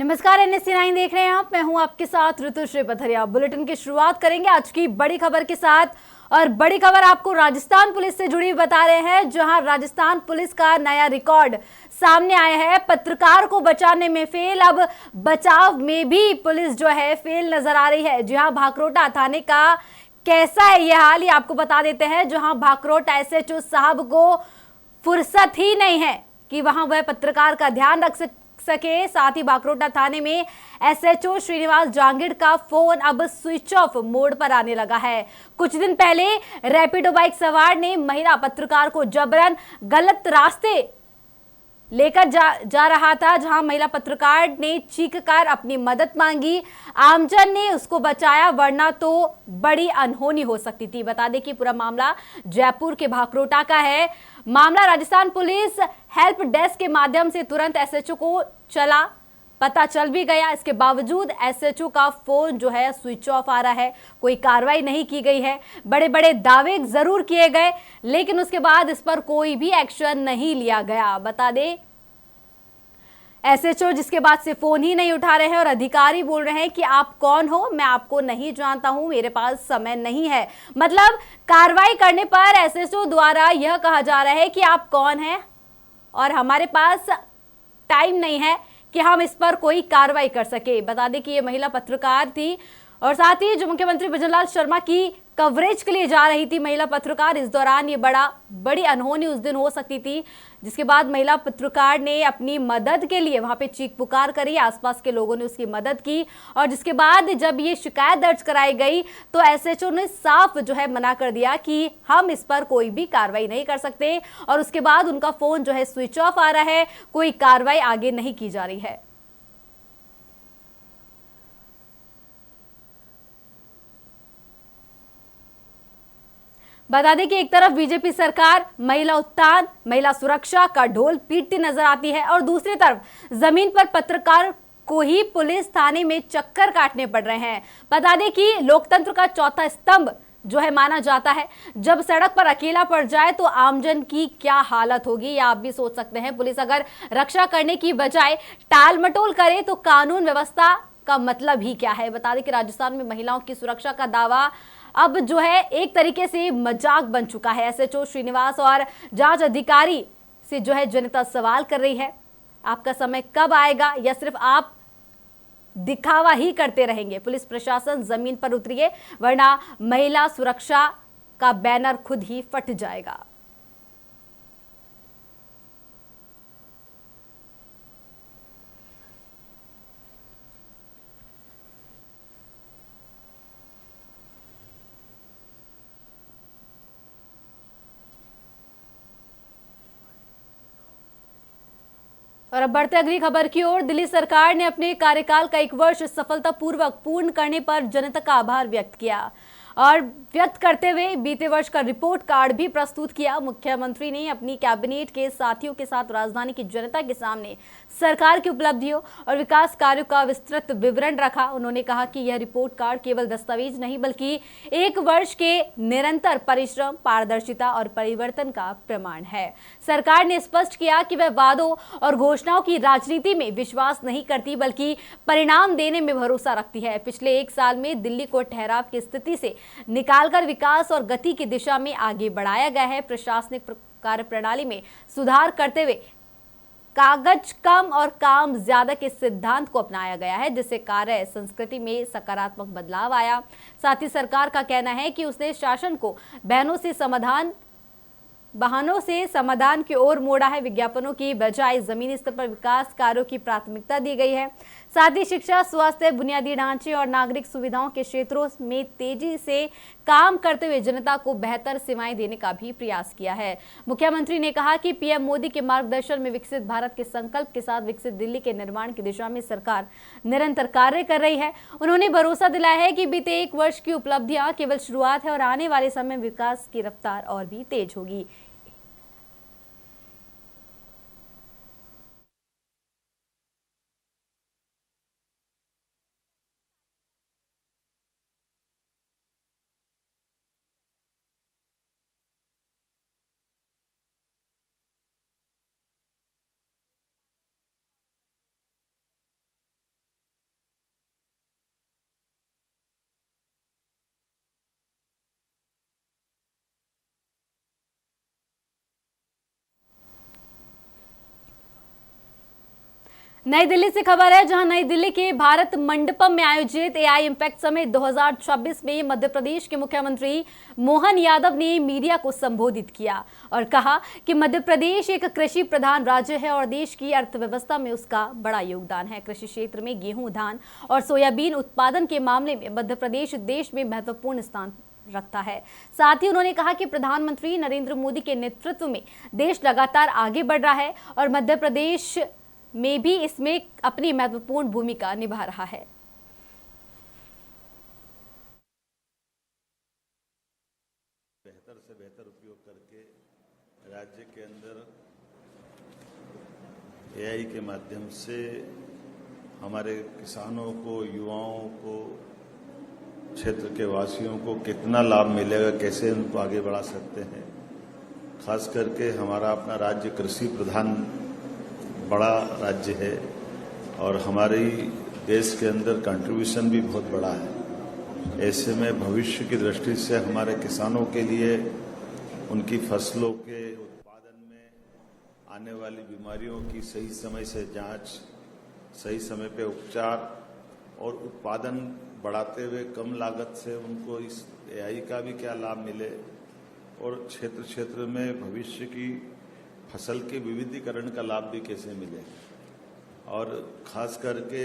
नमस्कार, NSC9 देख रहे हैं आप। मैं हूं आपके साथ ऋतुश्री पथरिया। बुलेटिन की शुरुआत करेंगे आज की बड़ी खबर के साथ। और बड़ी खबर आपको राजस्थान पुलिस से जुड़ी बता रहे हैं, जहां राजस्थान पुलिस का नया रिकॉर्ड सामने आया है। पत्रकार को बचाने में फेल, अब बचाव में भी पुलिस जो है फेल नजर आ रही है। जहां भाकरोटा थाने का कैसा है ये हाल, ये आपको बता देते हैं। जहां भाकरोटा SHO साहब को फुर्सत ही नहीं है कि वहां वह पत्रकार का ध्यान रख सके। साथ ही भाकरोटा थाने में SHO श्रीनिवास जांगिड़ का फोन अब स्विच ऑफ मोड पर आने लगा है। कुछ दिन पहले रैपिडो बाइक सवार ने महिला पत्रकार को जबरन गलत रास्ते लेकर जा रहा था, जहां महिला पत्रकार ने चीखकर अपनी मदद मांगी। आमजन ने उसको बचाया, वरना तो बड़ी अनहोनी हो सकती थी। बता दें कि पूरा मामला जयपुर के भाकरोटा का है। मामला राजस्थान पुलिस हेल्प डेस्क के माध्यम से तुरंत SHO को पता चल भी गया। इसके बावजूद SHO का फोन जो है स्विच ऑफ आ रहा है। कोई कार्रवाई नहीं की गई है। बड़े बड़े दावे जरूर किए गए, लेकिन उसके बाद इस पर कोई भी एक्शन नहीं लिया गया। बता दें SHO जिसके बाद से फोन ही नहीं उठा रहे हैं और अधिकारी बोल रहे हैं कि आप कौन हो, मैं आपको नहीं जानता हूं, मेरे पास समय नहीं है। मतलब कार्रवाई करने पर SHO द्वारा यह कहा जा रहा है कि आप कौन हैं और हमारे पास टाइम नहीं है कि हम इस पर कोई कार्रवाई कर सके। बता दें कि ये महिला पत्रकार थी और साथ ही जो मुख्यमंत्री भजनलाल शर्मा की कवरेज के लिए जा रही थी महिला पत्रकार। इस दौरान ये बड़ी अनहोनी उस दिन हो सकती थी, जिसके बाद महिला पत्रकार ने अपनी मदद के लिए वहां पे चीख पुकार करी। आसपास के लोगों ने उसकी मदद की और जिसके बाद जब ये शिकायत दर्ज कराई गई तो SHO ने साफ जो है मना कर दिया कि हम इस पर कोई भी कार्रवाई नहीं कर सकते। और उसके बाद उनका फोन जो है स्विच ऑफ आ रहा है, कोई कार्रवाई आगे नहीं की जा रही है। बता दें कि एक तरफ बीजेपी सरकार महिला उत्थान, महिला सुरक्षा का ढोल पीटती नजर आती है और दूसरी तरफ जमीन पर पत्रकार को ही पुलिस थाने में चक्कर काटने पड़ रहे हैं। बता दें कि लोकतंत्र का चौथा स्तंभ जो है माना जाता है, जब सड़क पर अकेला पड़ जाए तो आमजन की क्या हालत होगी, या आप भी सोच सकते हैं। पुलिस अगर रक्षा करने की बजाय टाल मटोल करे तो कानून व्यवस्था का मतलब ही क्या है। बता दें कि राजस्थान में महिलाओं की सुरक्षा का दावा अब जो है एक तरीके से मजाक बन चुका है। SHO श्रीनिवास और जांच अधिकारी से जो है जनता सवाल कर रही है, आपका समय कब आएगा या सिर्फ आप दिखावा ही करते रहेंगे। पुलिस प्रशासन जमीन पर उतरिए, वरना महिला सुरक्षा का बैनर खुद ही फट जाएगा। और अब बढ़ते अगली खबर की ओर। दिल्ली सरकार ने अपने कार्यकाल का 1 वर्ष सफलतापूर्वक पूर्ण करने पर जनता का आभार व्यक्त किया और व्यक्त करते हुए बीते वर्ष का रिपोर्ट कार्ड भी प्रस्तुत किया। मुख्यमंत्री ने अपनी कैबिनेट के साथियों के साथ राजधानी की जनता के सामने सरकार की उपलब्धियों और विकास कार्यों का विस्तृत विवरण रखा। उन्होंने कहा कि यह रिपोर्ट कार्ड केवल दस्तावेज नहीं, बल्कि 1 वर्ष के निरंतर परिश्रम, पारदर्शिता और परिवर्तन का प्रमाण है। सरकार ने स्पष्ट किया कि वह वादों और घोषणाओं की राजनीति में विश्वास नहीं करती, बल्कि परिणाम देने में भरोसा रखती है। पिछले 1 साल में दिल्ली को ठहराव की स्थिति से निकालकर विकास और गति की दिशा में आगे बढ़ाया गया है। प्रशासनिक कार्य प्रणाली में सुधार करते हुए कागज कम और काम ज्यादा के सिद्धांत को अपनाया गया है, जिससे कार्य संस्कृति में सकारात्मक बदलाव आया। साथ ही सरकार का कहना है कि उसने शासन को बहानों से समाधान की ओर मोड़ा है। विज्ञापनों की बजाय जमीनी स्तर पर विकास कार्यों की प्राथमिकता दी गई है। साथ ही शिक्षा, स्वास्थ्य, बुनियादी ढांचे और नागरिक सुविधाओं के क्षेत्रों में तेजी से काम करते हुए जनता को बेहतर सेवाएं देने का भी प्रयास किया है। मुख्यमंत्री ने कहा कि PM मोदी के मार्गदर्शन में विकसित भारत के संकल्प के साथ विकसित दिल्ली के निर्माण की दिशा में सरकार निरंतर कार्य कर रही है। उन्होंने भरोसा दिलाया है कि बीते 1 वर्ष की उपलब्धियां केवल शुरुआत है और आने वाले समय में विकास की रफ्तार और भी तेज होगी। नई दिल्ली से खबर है, जहां नई दिल्ली के भारत मंडपम में आयोजित एआई इम्पैक्ट समिट 2026 में मध्य प्रदेश के मुख्यमंत्री मोहन यादव ने मीडिया को संबोधित किया और कहा कि मध्य प्रदेश एक कृषि प्रधान राज्य है और देश की अर्थव्यवस्था में उसका बड़ा योगदान है। कृषि क्षेत्र में गेहूं, धान और सोयाबीन उत्पादन के मामले में मध्य प्रदेश देश में महत्वपूर्ण स्थान रखता है। साथ ही उन्होंने कहा कि प्रधानमंत्री नरेंद्र मोदी के नेतृत्व में देश लगातार आगे बढ़ रहा है और मध्य प्रदेश में भी इसमें अपनी महत्वपूर्ण भूमिका निभा रहा है। बेहतर से बेहतर उपयोग करके राज्य के अंदर एआई के माध्यम से हमारे किसानों को, युवाओं को, क्षेत्र के वासियों को कितना लाभ मिलेगा, कैसे उनको आगे बढ़ा सकते हैं। खास करके हमारा अपना राज्य कृषि प्रधान बड़ा राज्य है और हमारे देश के अंदर कंट्रीब्यूशन भी बहुत बड़ा है। ऐसे में भविष्य की दृष्टि से हमारे किसानों के लिए उनकी फसलों के उत्पादन में आने वाली बीमारियों की सही समय से जांच, सही समय पे उपचार और उत्पादन बढ़ाते हुए कम लागत से उनको इस एआई का भी क्या लाभ मिले और क्षेत्र क्षेत्र में भविष्य की फसल के विविधीकरण का लाभ भी कैसे मिले। और खास करके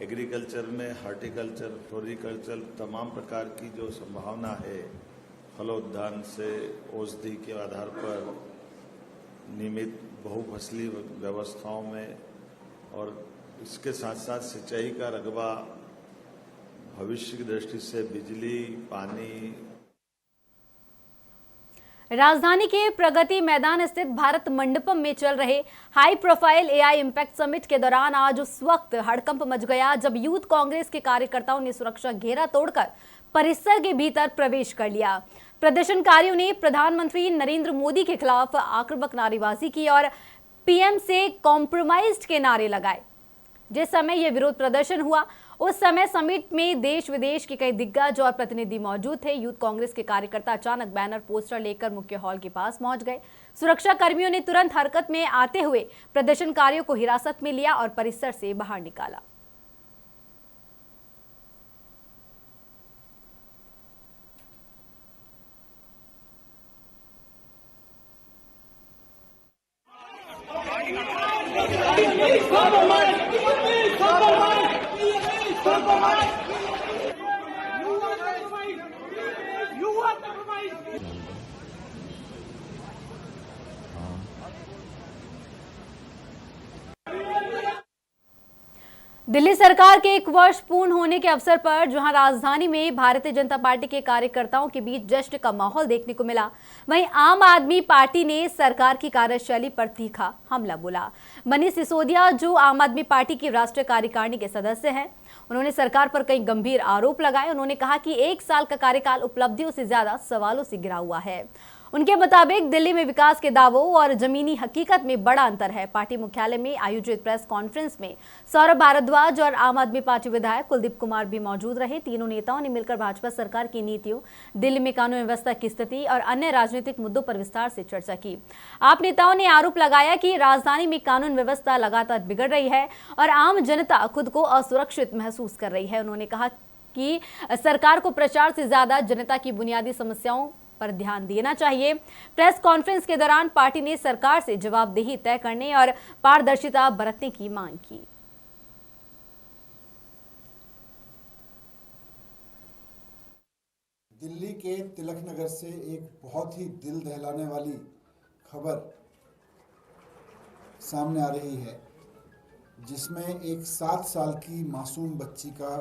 एग्रीकल्चर में हॉर्टिकल्चर, फ्लोरिकल्चर तमाम प्रकार की जो संभावना है, फलोद्यान से औषधि के आधार पर नियमित बहुफसली व्यवस्थाओं में और इसके साथ साथ सिंचाई का रकबा, भविष्य की दृष्टि से बिजली, पानी। राजधानी के प्रगति मैदान स्थित भारत मंडपम में चल रहे high profile AI impact summit के दौरान आज उस वक्त हड़कंप मच गया जब यूथ कांग्रेस के कार्यकर्ताओं ने सुरक्षा घेरा तोड़कर परिसर के भीतर प्रवेश कर लिया। प्रदर्शनकारियों ने प्रधानमंत्री नरेंद्र मोदी के खिलाफ आक्रामक नारेबाजी की और पीएम से कॉम्प्रोमाइज्ड के नारे लगाए। जिस समय यह विरोध प्रदर्शन हुआ उस समय समिट में देश विदेश के कई दिग्गज और प्रतिनिधि मौजूद थे। यूथ कांग्रेस के कार्यकर्ता अचानक बैनर पोस्टर लेकर मुख्य हॉल के पास पहुंच गए। सुरक्षा कर्मियों ने तुरंत हरकत में आते हुए प्रदर्शनकारियों को हिरासत में लिया और परिसर से बाहर निकाला। दिल्ली सरकार के 1 वर्ष पूर्ण होने के अवसर पर जहां राजधानी में भारतीय जनता पार्टी के कार्यकर्ताओं के बीच जश्न का माहौल देखने को मिला, वहीं आम आदमी पार्टी ने सरकार की कार्यशैली पर तीखा हमला बोला। मनीष सिसोदिया, जो आम आदमी पार्टी की राष्ट्रीय कार्यकारिणी के सदस्य हैं, उन्होंने सरकार पर कई गंभीर आरोप लगाए। उन्होंने कहा कि 1 साल का कार्यकाल उपलब्धियों से ज्यादा सवालों से घिरा हुआ है। उनके मुताबिक दिल्ली में विकास के दावों और जमीनी हकीकत में बड़ा अंतर है। पार्टी मुख्यालय में आयोजित प्रेस कॉन्फ्रेंस में सौरभ भारद्वाज और आम आदमी पार्टी विधायक कुलदीप कुमार भी मौजूद रहे। तीनों नेताओं ने मिलकर भाजपा सरकार की नीतियों, दिल्ली में कानून व्यवस्था की स्थिति और अन्य राजनीतिक मुद्दों पर विस्तार से चर्चा की। आप नेताओं ने आरोप लगाया कि राजधानी में कानून व्यवस्था लगातार बिगड़ रही है और आम जनता खुद को असुरक्षित महसूस कर रही है। उन्होंने कहा कि सरकार को प्रचार से ज्यादा जनता की बुनियादी समस्याओं पर ध्यान देना चाहिए। प्रेस कॉन्फ्रेंस के दौरान पार्टी ने सरकार से जवाबदेही तय करने और पारदर्शिता बरतने की मांग की। दिल्ली के तिलक नगर से एक बहुत ही दिल दहलाने वाली खबर सामने आ रही है, जिसमें एक 7 साल की मासूम बच्ची का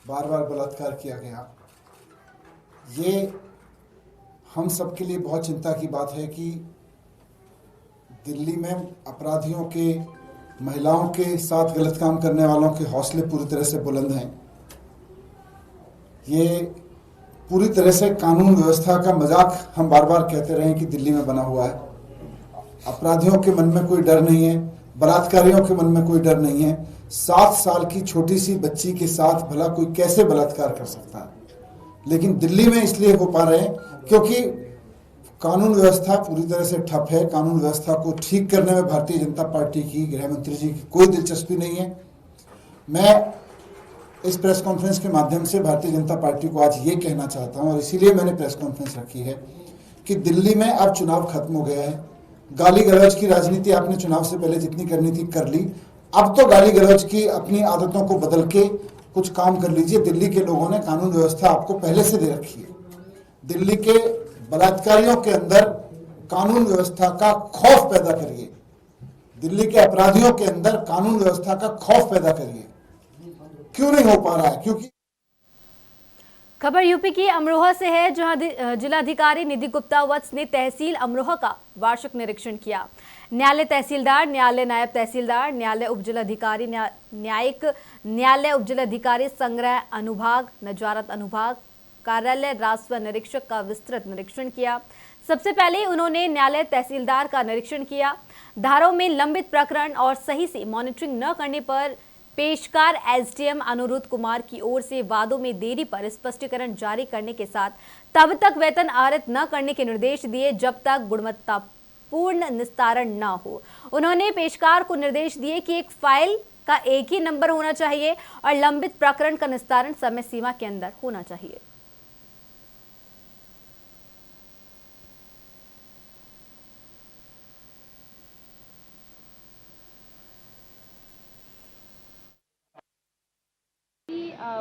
बार बार बलात्कार किया गया। ये हम सबके लिए बहुत चिंता की बात है कि दिल्ली में अपराधियों के, महिलाओं के साथ गलत काम करने वालों के हौसले पूरी तरह से बुलंद हैं। ये पूरी तरह से कानून व्यवस्था का मजाक हम बार बार कहते रहे कि दिल्ली में बना हुआ है। अपराधियों के मन में कोई डर नहीं है, बलात्कारियों के मन में कोई डर नहीं है। 7 साल की छोटी सी बच्ची के साथ भला कोई कैसे बलात्कार कर सकता है? लेकिन दिल्ली में इसलिए हो पा रहे हैं क्योंकि कानून व्यवस्था पूरी तरह से ठप है। कानून व्यवस्था को ठीक करने में भारतीय जनता पार्टी की, गृह मंत्री जी की कोई दिलचस्पी नहीं है। मैं इस प्रेस कॉन्फ्रेंस के माध्यम से भारतीय जनता पार्टी को आज ये कहना चाहता हूं, और इसीलिए मैंने प्रेस कॉन्फ्रेंस रखी है, कि दिल्ली में अब चुनाव खत्म हो गया है। गाली गलौज की राजनीति आपने चुनाव से पहले जितनी करनी थी कर ली। अब तो गाली गलौज की अपनी आदतों को बदल के कुछ काम कर लीजिए। दिल्ली के लोगों ने कानून व्यवस्था आपको पहले से दे रखी है। दिल्ली के बलात्कारियों के अंदर कानून व्यवस्था का खौफ पैदा करिए। दिल्ली के अपराधियों के अंदर कानून व्यवस्था का खौफ पैदा करिए। क्यों नहीं हो पा रहा है? क्योंकि खबर यूपी की अमरोहा से है, जहां जिलाधिकारी निधि गुप्ता वत्स ने तहसील अमरोहा का वार्षिक निरीक्षण किया। न्यायालय तहसीलदार, न्यायालय नायब तहसीलदार, न्यायालय उपजिलाधिकारी, न्यायिक न्यायालय उपजिलाधिकारी, संग्रह अनुभाग, नजारत अनुभाग, कार्यालय राजस्व निरीक्षक का विस्तृत निरीक्षण किया। सबसे पहले उन्होंने न्यायालय तहसीलदार का निरीक्षण किया। धाराओं में लंबित प्रकरण और सही से मॉनिटरिंग न करने पर पेशकार एसडीएम अनुरुद्ध कुमार की ओर से वादों में देरी पर स्पष्टीकरण जारी करने के साथ तब तक वेतन आहरित न करने के निर्देश दिए जब तक गुणवत्तापूर्ण निस्तारण न हो। उन्होंने पेशकार को निर्देश दिए कि एक फाइल का एक ही नंबर होना चाहिए और लंबित प्रकरण का निस्तारण समय सीमा के अंदर होना चाहिए।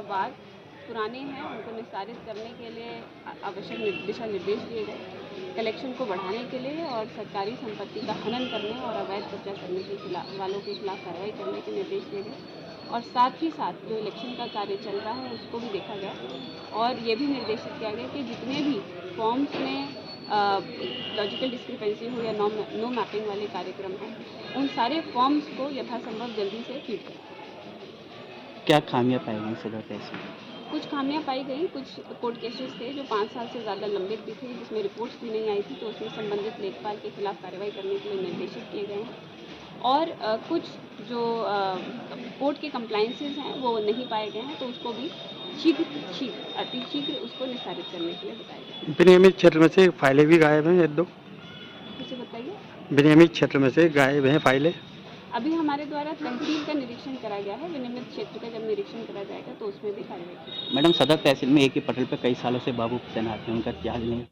वाद पुराने हैं, उनको निस्तारित करने के लिए आवश्यक दिशा निर्देश दिए गए। कलेक्शन को बढ़ाने के लिए और सरकारी संपत्ति का हनन करने और अवैध कब्जा करने के खिलाफ वालों के खिलाफ कार्रवाई करने के निर्देश दिए गए। और साथ ही साथ जो इलेक्शन का कार्य चल रहा है उसको भी देखा गया और ये भी निर्देशित किया गया कि जितने भी फॉर्म्स में लॉजिकल डिस्क्रिपेंसी हो या नो मैपिंग वाले कार्यक्रम हैं, उन सारे फॉर्म्स को यथासंभव जल्दी से फीड करें। क्या खामियां पाई गई सदर तहसील? कुछ खामियां पाई गई, कुछ कोर्ट केसेस थे जो 5 साल से ज़्यादा लंबित भी थे, जिसमें रिपोर्ट्स भी नहीं आई थी, तो उसमें संबंधित लेखपाल के खिलाफ कार्रवाई करने के लिए निर्देशित किए गए हैं। और कुछ जो कोर्ट के कंप्लायंसेस हैं वो नहीं पाए गए हैं, तो उसको भी अति शीघ्र उसको निस्तारित करने के लिए बताया गया। विनियमित क्षेत्र में से फाइलें भी गायब हैं, एक दो उसे बताइए। विनियमित क्षेत्र में से गायब हैं फाइलें। अभी हमारे द्वारा तहसील का निरीक्षण करा गया है, विनियमित क्षेत्र का जब निरीक्षण करा जाएगा तो उसमें भी कार्रवाई की जाएगी। मैडम, सदर तहसील में एक ही पटल पर कई सालों से बाबू तैनात हैं, उनका क्या हाल नहीं?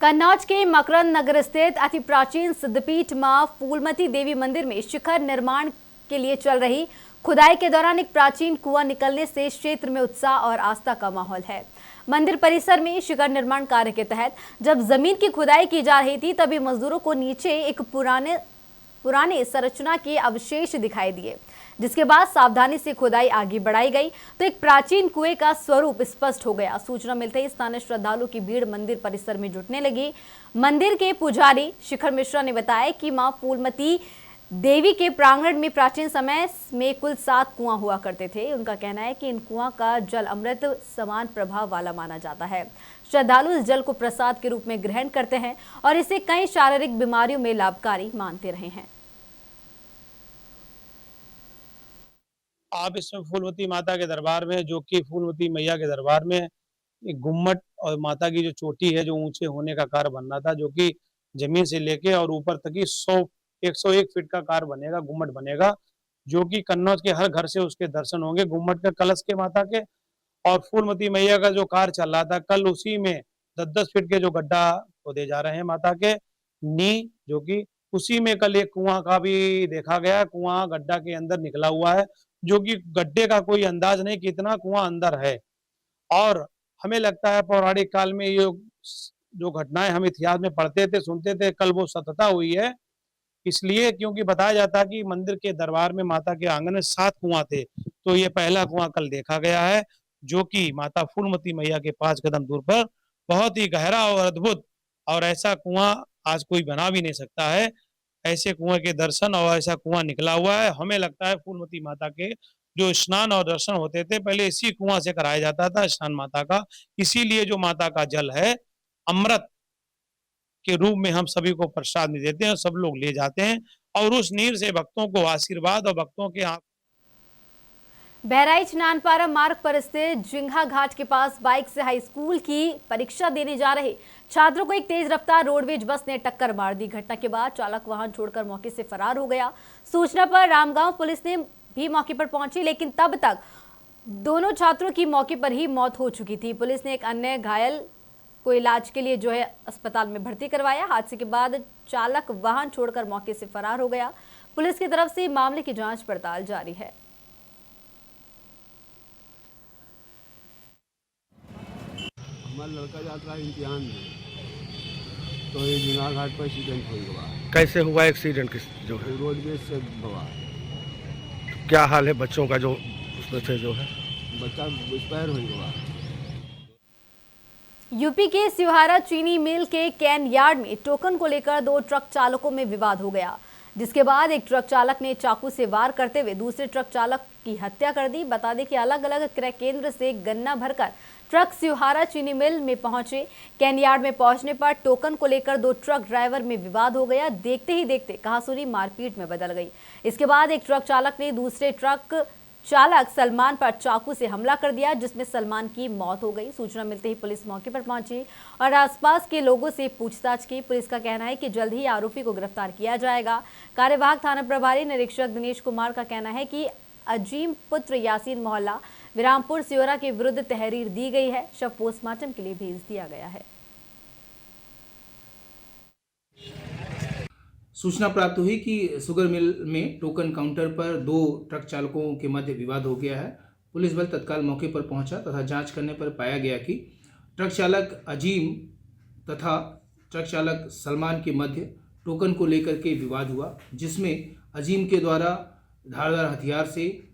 कन्नौज के मकरंद नगर स्थित अति प्राचीन सिद्धपीठ मां फूलमती देवी मंदिर में शिखर निर्माण के लिए चल रही खुदाई के दौरान एक प्राचीन कुआं निकलने से क्षेत्र में उत्साह और आस्था का माहौल है। मंदिर परिसर में शिखर निर्माण कार्य के तहत जब जमीन की खुदाई की जा रही थी तभी मजदूरों को नीचे एक पुराने संरचना के अवशेष दिखाई दिए, जिसके बाद सावधानी से खुदाई आगे बढ़ाई गई तो एक प्राचीन कुएं का स्वरूप स्पष्ट हो गया। सूचना मिलते ही स्थानीय श्रद्धालुओं की भीड़ मंदिर परिसर में जुटने लगी। मंदिर के पुजारी शिखर मिश्रा ने बताया कि मां फूलमती देवी के प्रांगण में प्राचीन समय में कुल 7 कुआं हुआ करते थे। उनका कहना है कि इन कुआं का जल अमृत समान प्रभाव वाला माना जाता है। श्रद्धालु इस जल को प्रसाद के रूप में ग्रहण करते हैं और इसे कई शारीरिक बीमारियों में लाभकारी मानते रहे हैं। आप इसमें फूलमती माता के दरबार में, जो कि फूलमती मैया के दरबार में एक गुम्मट और माता की जो चोटी है जो ऊंचे होने का कार्य बनना था, जो कि जमीन से लेके और ऊपर तक की 101 फीट का कार्य बनेगा, गुम्मट बनेगा, जो कि कन्नौज के हर घर से उसके दर्शन होंगे। गुम्मट के कलश के माता के और फूलमती मैया का जो कार्य चल रहा था, कल उसी में 10-10 फीट के जो गड्ढा खोदे जा रहे हैं माता के नी, जो कि उसी में कल एक कुआं का भी देखा गया। कुआं गड्ढा के अंदर निकला हुआ है, जो कि गड्ढे का कोई अंदाज नहीं कितना कुआं अंदर है। और हमें लगता है पौराणिक काल में ये जो घटनाएं हम इतिहास में पढ़ते थे, सुनते थे, कल वो सत्यता हुई है। इसलिए क्योंकि बताया जाता है कि मंदिर के दरबार में माता के आंगन में 7 कुआं थे, तो ये पहला कुआं कल देखा गया है, जो कि माता फूलमती मैया के 5 कदम दूर पर बहुत ही गहरा और अद्भुत, और ऐसा कुआं आज कोई बना भी नहीं सकता है। ऐसे कुएं के दर्शन और ऐसा कुआं निकला हुआ है। हमें लगता है फूलमती माता के जो स्नान और दर्शन होते थे पहले इसी कुआं से कराया जाता था, स्नान माता का। इसीलिए जो माता का जल है अमृत के रूप में हम सभी को प्रसाद में देते हैं, सब लोग ले जाते हैं और उस नीर से भक्तों को आशीर्वाद और भक्तों के बहराइच नानपारा मार्ग पर स्थित जिंघा घाट के पास बाइक से हाई स्कूल की परीक्षा देने जा रहे छात्रों को एक तेज रफ्तार रोडवेज बस ने टक्कर मार दी। घटना के बाद चालक वाहन छोड़कर मौके से फरार हो गया। सूचना पर रामगांव पुलिस ने भी मौके पर पहुंची, लेकिन तब तक दोनों छात्रों की मौके पर ही मौत हो चुकी थी। पुलिस ने एक अन्य घायल को इलाज के लिए अस्पताल में भर्ती करवाया। हादसे के बाद चालक वाहन छोड़कर मौके से फरार हो गया। पुलिस की तरफ से मामले की जांच पड़ताल जारी है। हमारा लड़का जाता है इम्तिहान में, तो ये जिंगा घाट पर एक्सीडेंट हो गया। कैसे हुआ एक्सीडेंट? किस जो है रोडवेज से भवा। क्या हाल है बच्चों का जो उसमें से जो है? बच्चा एक्सपायर हो गया। यूपी के सिवहारा चीनी मिल के कैन यार्ड में टोकन को लेकर दो ट्रक चालकों में विवाद हो गया, जिसके बाद एक ट्रक चालक ने चाकू से वार करते हुए दूसरे ट्रक चालक की हत्या कर दी। बता दें कि अलग अलग क्रय केंद्र से गन्ना भरकर ट्रक सिवहारा चीनी मिल में पहुंचे। कैन यार्ड में पहुंचने पर टोकन को लेकर दो ट्रक ड्राइवर में विवाद हो गया। देखते ही देखते कहासुनी मारपीट में बदल गई। इसके बाद एक ट्रक चालक ने दूसरे ट्रक चालक सलमान पर चाकू से हमला कर दिया, जिसमें सलमान की मौत हो गई। सूचना मिलते ही पुलिस मौके पर पहुंची और आसपास के लोगों से पूछताछ की। पुलिस का कहना है कि जल्द ही आरोपी को गिरफ्तार किया जाएगा। कार्यवाहक थाना प्रभारी निरीक्षक दिनेश कुमार का कहना है कि अजीम पुत्र यासीन मोहल्ला विरामपुर सियोरा के विरुद्ध तहरीर दी गई है। शव पोस्टमार्टम के लिए भेज दिया गया है। सूचना प्राप्त हुई कि शुगर मिल में टोकन काउंटर पर दो ट्रक चालकों के मध्य विवाद हो गया है। पुलिस बल तत्काल मौके पर पहुंचा तथा जांच करने पर पाया गया कि ट्रक चालक अजीम तथा ट्रक चालक सलमान के मध्य टोकन को लेकर के विवाद हुआ, जिसमें अजीम के द्वारा धारदार हथियार से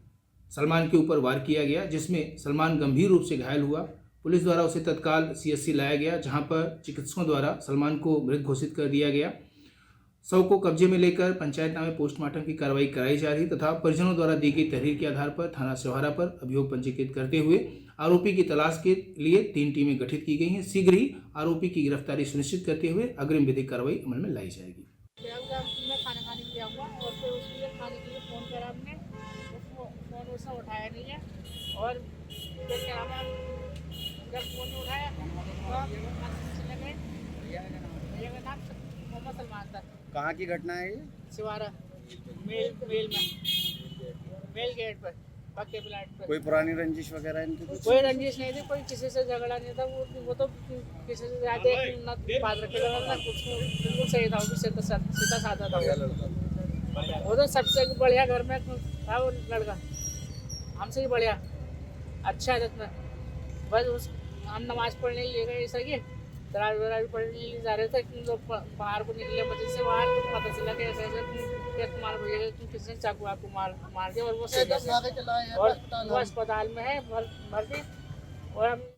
सलमान के ऊपर वार किया गया, जिसमें सलमान गंभीर रूप से घायल हुआ। पुलिस द्वारा उसे तत्काल CSC लाया गया, जहां पर चिकित्सकों द्वारा सलमान को मृत घोषित कर दिया गया। शव को कब्जे में लेकर पंचायतनामे पोस्टमार्टम की कार्रवाई कराई जा रही तथा परिजनों द्वारा दी गई तहरीर के आधार पर थाना सिवहारा पर अभियोग पंजीकृत करते हुए आरोपी की तलाश के लिए 3 टीमें गठित की गई हैं। शीघ्र ही आरोपी की गिरफ्तारी सुनिश्चित करते हुए अग्रिम विधिक कार्रवाई अमल में लाई जाएगी। मैं खाना खाने के लिए आऊँगा और फिर उसके लिए खाने के लिए फ़ोन करा हमने, फ़ोन उसने उठाया नहीं है और फिर क्या नाम है, जब फ़ोन नहीं उठाया तो लगे भैया का नाम मोहम्मद सलमान था। कहाँ की घटना है ये? सिवारा मेल गेट पर पक्के प्लाट पर। कोई पुरानी रंजिश वगैरह इनकी? कोई रंजिश नहीं थी, कोई किसी से झगड़ा नहीं था। वो तो किसी से जाते ना बात रखे ना कुछ, बिल्कुल सही था। वो भी सीधा साधा था। वो तो सबसे बढ़िया घर में था वो लड़का, हमसे ही बढ़िया अच्छा है जितना। बस हम नमाज पढ़ने ले गए ऐसा कि तरावी पढ़ने जा रहे थे, लोग बाहर को निकले मस्जिद से बाहर, तो पता चला कि ऐसे तुम्हारे भैया तुम किसने चाकू आपको मार दिया और वो अस्पताल में है भर्ती। और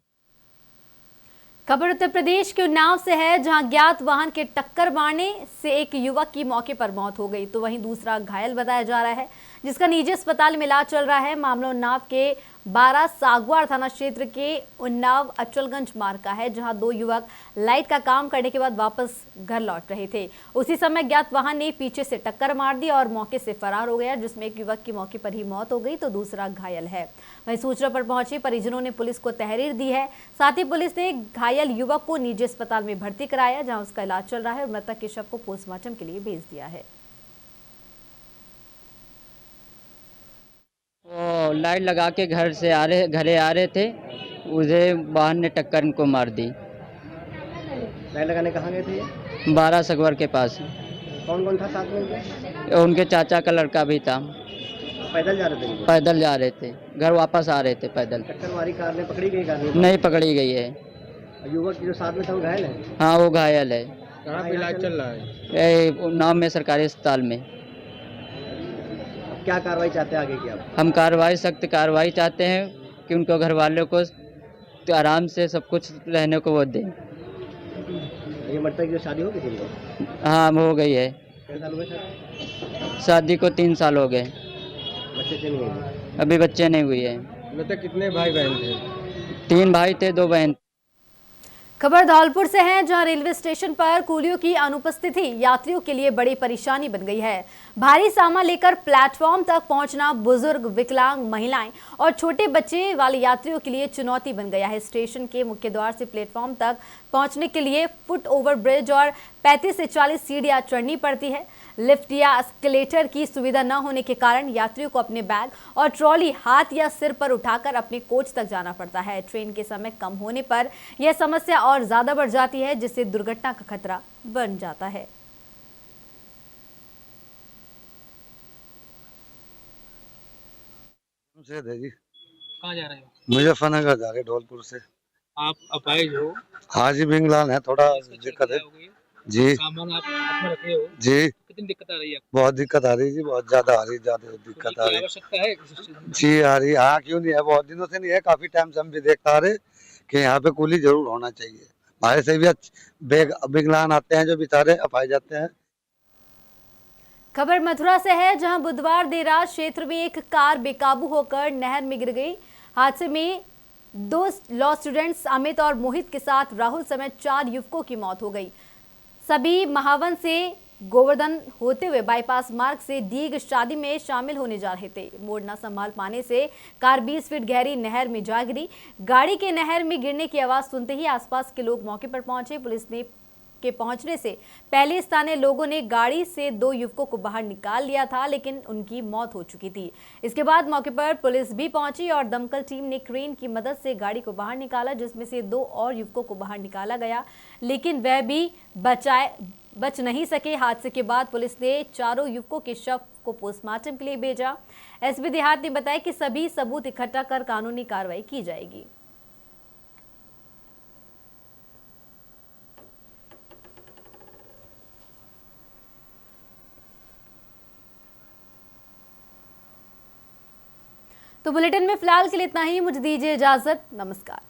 खबर उत्तर प्रदेश के उन्नाव से है, जहां ज्ञात वाहन के टक्कर मारने से एक युवक की मौके पर मौत हो गई, तो वहीं दूसरा घायल बताया जा रहा है, जिसका निजी अस्पताल में इलाज चल रहा है। मामला उन्नाव के 12 सागवाड़ थाना क्षेत्र के उन्नाव अचलगंज मार्ग का है, जहां दो युवक लाइट का काम करने के बाद वापस घर लौट रहे थे। उसी समय ज्ञात वाहन ने पीछे से टक्कर मार दी और मौके से फरार हो गया, जिसमें एक युवक की मौके पर ही मौत हो गई तो दूसरा घायल है। वहीं सूचना पर पहुंचे परिजनों ने पुलिस को तहरीर दी है। साथ ही पुलिस ने घायल युवक को निजी अस्पताल में भर्ती कराया, जहाँ उसका इलाज चल रहा है और मृतक के शव को पोस्टमार्टम के लिए भेज दिया है। वो लाइट लगा के घरे आ रहे थे, उसे वाहन ने टक्कर इनको मार दी। लाइट लगाने कहाँ गए थे ये? 12 सागवाड़ के पास। कौन कौन था साथ में उनके? उनके चाचा का लड़का भी था। पैदल जा रहे थे? पैदल जा रहे थे, घर वापस आ रहे थे पैदल। टक्कर मारी कार ने, पकड़ी गई कार? नहीं पकड़ी गई है। युवक जो साथ में था वो घायल है? हाँ वो घायल है। कहाँ पे इलाज चल रहा है? उन्नाव में सरकारी अस्पताल में। क्या कार्रवाई चाहते हैं आगे की आप? हम सख्त कार्रवाई चाहते हैं कि उनको घर वालों को तो आराम से सब कुछ रहने को वो दें। ये मृतक की शादी हो गई थी? हाँ हो गई है। कितने साल हुए शादी को 3 साल हो गए। बच्चे नहीं हुए? अभी बच्चे नहीं हुई है। मृतक कितने भाई बहन थे? 3 भाई थे, 2 बहन। खबर धौलपुर से है, जहां रेलवे स्टेशन पर कूलियों की अनुपस्थिति यात्रियों के लिए बड़ी परेशानी बन गई है। भारी सामान लेकर प्लेटफॉर्म तक पहुंचना बुजुर्ग, विकलांग, महिलाएं और छोटे बच्चे वाले यात्रियों के लिए चुनौती बन गया है। स्टेशन के मुख्य द्वार से प्लेटफॉर्म तक पहुंचने के लिए फुट ओवर ब्रिज और 35 से 40 सीढ़ियां चढ़नी पड़ती है। लिफ्ट या एस्केलेटर की सुविधा न होने के कारण यात्रियों को अपने बैग और ट्रॉली हाथ या सिर पर उठाकर अपने कोच तक जाना पड़ता है। ट्रेन के समय कम होने पर यह समस्या और ज्यादा बढ़ जाती है, जिससे दुर्घटना का खतरा बन जाता है। कहाँ जा रहे हो? मुजफ्फरनगर जा रहे धौलपुर से। आप अपाहिज हो? हाँ जी, विकलांग है, थोड़ा दिक्कत है जी। सामान आप हाथ में रखे हो जी, कितनी दिक्कत आ रही है? बहुत दिक्कत आ रही जी, बहुत ज्यादा आ रही, ज्यादा दिक्कत आ रही आवश्यकता है जी, आ रही। हाँ, क्यों नहीं है, बहुत दिनों से नहीं है, काफी टाइम से हम भी देखता आ रहे कि यहाँ पे कूली जरूर होना चाहिए। हमारे से भी विकलांग आते हैं जो बेचारे अपाहिज जाते हैं। खबर मथुरा से है, जहां बुधवार देर रात क्षेत्र में एक कार बेकाबू होकर नहर में गिर गई। हादसे में 2 लॉ स्टूडेंट्स अमित और मोहित के साथ राहुल समेत 4 युवकों की मौत हो गई। सभी महावन से गोवर्धन होते हुए बाईपास मार्ग से दीग शादी में शामिल होने जा रहे थे। मोड़ न संभाल पाने से कार 20 फीट गहरी नहर में जा गिरी। गाड़ी के नहर में गिरने की आवाज सुनते ही आसपास के लोग मौके पर पहुंचे। पुलिस के पहुंचने से पहले स्थानीय लोगों ने गाड़ी से 2 युवकों को बाहर निकाल लिया था, लेकिन उनकी मौत हो चुकी थी। इसके बाद मौके पर पुलिस भी पहुंची और दमकल टीम ने क्रेन की मदद से गाड़ी को बाहर निकाला, जिसमें से 2 और युवकों को बाहर निकाला गया, लेकिन वह भी बच नहीं सके। हादसे के बाद पुलिस ने चारों युवकों के शव को पोस्टमार्टम के लिए भेजा। एसपी देहात ने बताया कि सभी सबूत इकट्ठा कर कानूनी कार्रवाई की जाएगी। तो बुलेटिन में फिलहाल के लिए इतना ही। मुझे दीजिए इजाजत। नमस्कार।